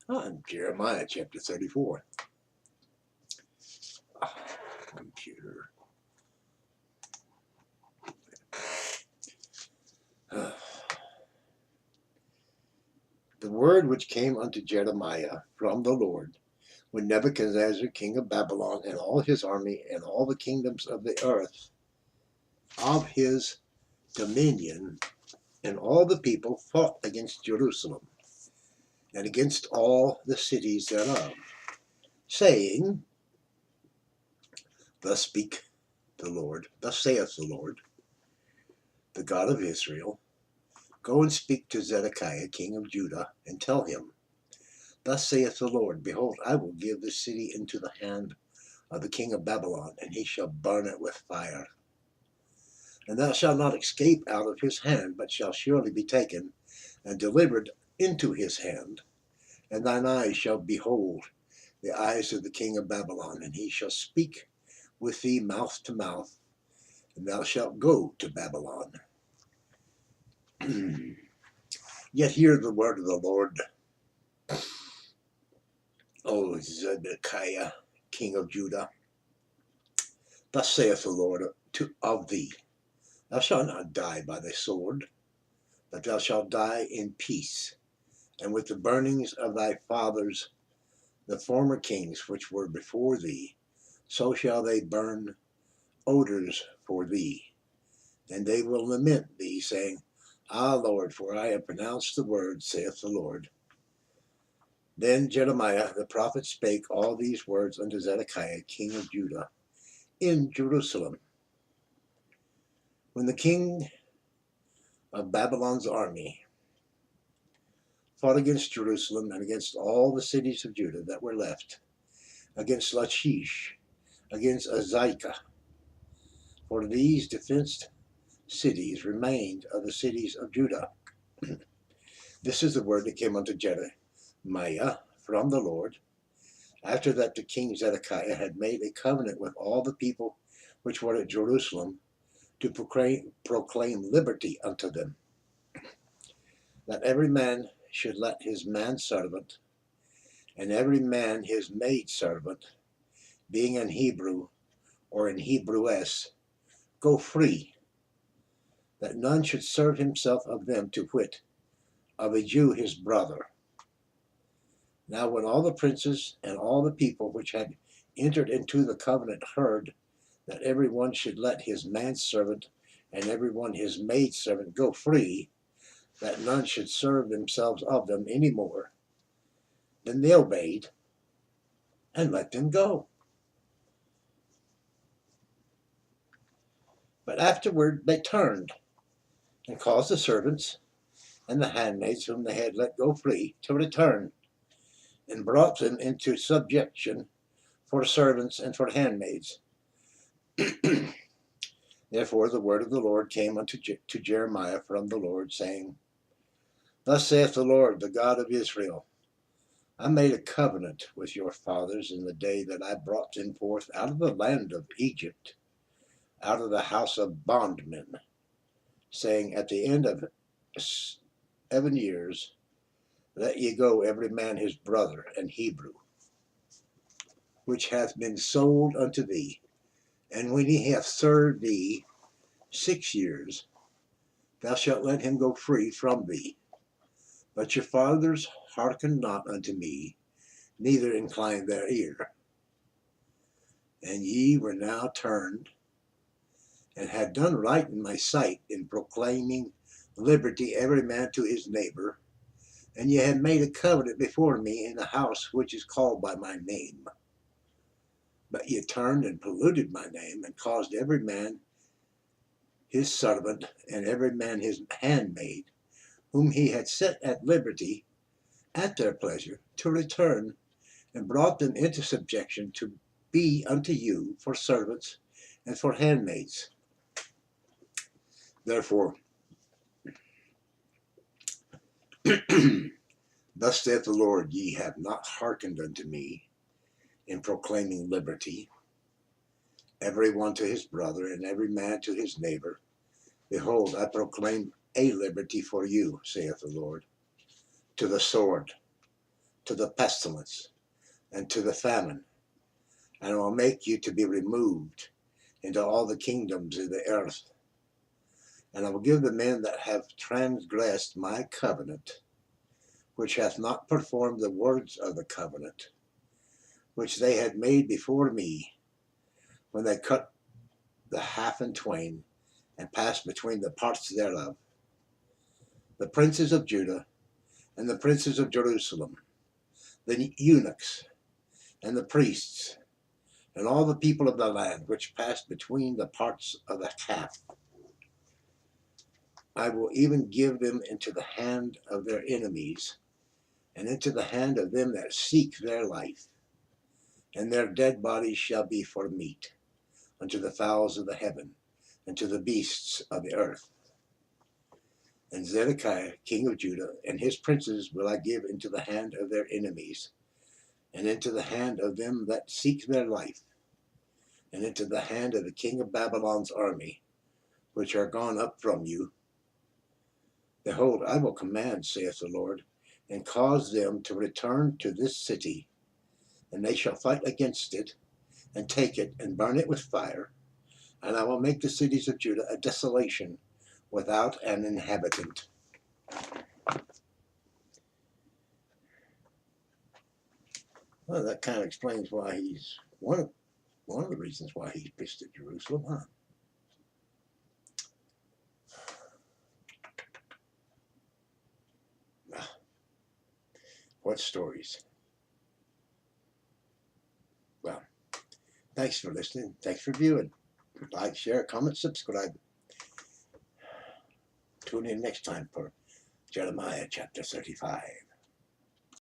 on Jeremiah chapter 34. Computer. The word which came unto Jeremiah from the Lord, when Nebuchadnezzar king of Babylon and all his army and all the kingdoms of the earth of his dominion and all the people fought against Jerusalem and against all the cities thereof, saying, Thus speak the Lord, thus saith the Lord, the God of Israel, go and speak to Zedekiah king of Judah, and tell him, Thus saith the Lord, Behold, I will give this city into the hand of the king of Babylon, and he shall burn it with fire. And thou shalt not escape out of his hand, but shall surely be taken and delivered into his hand. And thine eyes shall behold the eyes of the king of Babylon, and he shall speak with thee mouth to mouth, and thou shalt go to Babylon. Yet hear the word of the Lord, O Zedekiah, king of Judah. Thus saith the Lord of thee, Thou shalt not die by the sword, but thou shalt die in peace, and with the burnings of thy fathers, the former kings which were before thee, so shall they burn odors for thee. And they will lament thee, saying, Ah, Lord, for I have pronounced the word, saith the Lord. Then Jeremiah the prophet spake all these words unto Zedekiah king of Judah in Jerusalem. When the king of Babylon's army fought against Jerusalem and against all the cities of Judah that were left, against Lachish, against Azekah, for these defenced cities remained of the cities of Judah. This is the word that came unto Jeremiah from the Lord, after that the king Zedekiah had made a covenant with all the people which were at Jerusalem to proclaim liberty unto them, that every man should let his manservant and every man his maidservant, being an Hebrew or an Hebrewess, go free, that none should serve himself of them, to wit, of a Jew his brother. Now when all the princes and all the people which had entered into the covenant heard that every one should let his manservant and every one his maidservant go free, that none should serve themselves of them any more, then they obeyed and let them go. But afterward they turned and caused the servants and the handmaids whom they had let go free to return, and brought them into subjection for servants and for handmaids. Therefore the word of the Lord came unto Jeremiah from the Lord, saying, Thus saith the Lord, the God of Israel, I made a covenant with your fathers in the day that I brought them forth out of the land of Egypt, out of the house of bondmen, saying, At the end of 7 years, let ye go every man his brother and Hebrew, which hath been sold unto thee. And when he hath served thee 6 years, thou shalt let him go free from thee. But your fathers hearkened not unto me, neither inclined their ear. And ye were now turned, and had done right in my sight in proclaiming liberty every man to his neighbor, and ye had made a covenant before me in the house which is called by my name. But ye turned and polluted my name, and caused every man his servant and every man his handmaid, whom he had set at liberty at their pleasure, to return, and brought them into subjection to be unto you for servants and for handmaids. Therefore, thus saith the Lord, ye have not hearkened unto me in proclaiming liberty, every one to his brother and every man to his neighbor. Behold, I proclaim a liberty for you, saith the Lord, to the sword, to the pestilence, and to the famine, and I will make you to be removed into all the kingdoms of the earth. And I will give the men that have transgressed my covenant, which hath not performed the words of the covenant, which they had made before me, when they cut the half in twain, and passed between the parts thereof, the princes of Judah, and the princes of Jerusalem, the eunuchs, and the priests, and all the people of the land, which passed between the parts of the calf. I will even give them into the hand of their enemies, and into the hand of them that seek their life. And their dead bodies shall be for meat unto the fowls of the heaven, and to the beasts of the earth. And Zedekiah, king of Judah, and his princes will I give into the hand of their enemies, and into the hand of them that seek their life, and into the hand of the king of Babylon's army, which are gone up from you. Behold, I will command, saith the Lord, and cause them to return to this city, and they shall fight against it, and take it, and burn it with fire, and I will make the cities of Judah a desolation, without an inhabitant. Well, that kind of explains why he's one of the reasons why he's pissed at Jerusalem, huh? What stories? Well, thanks for listening. Thanks for viewing. Like, share, comment, subscribe. Tune in next time for Jeremiah chapter 35.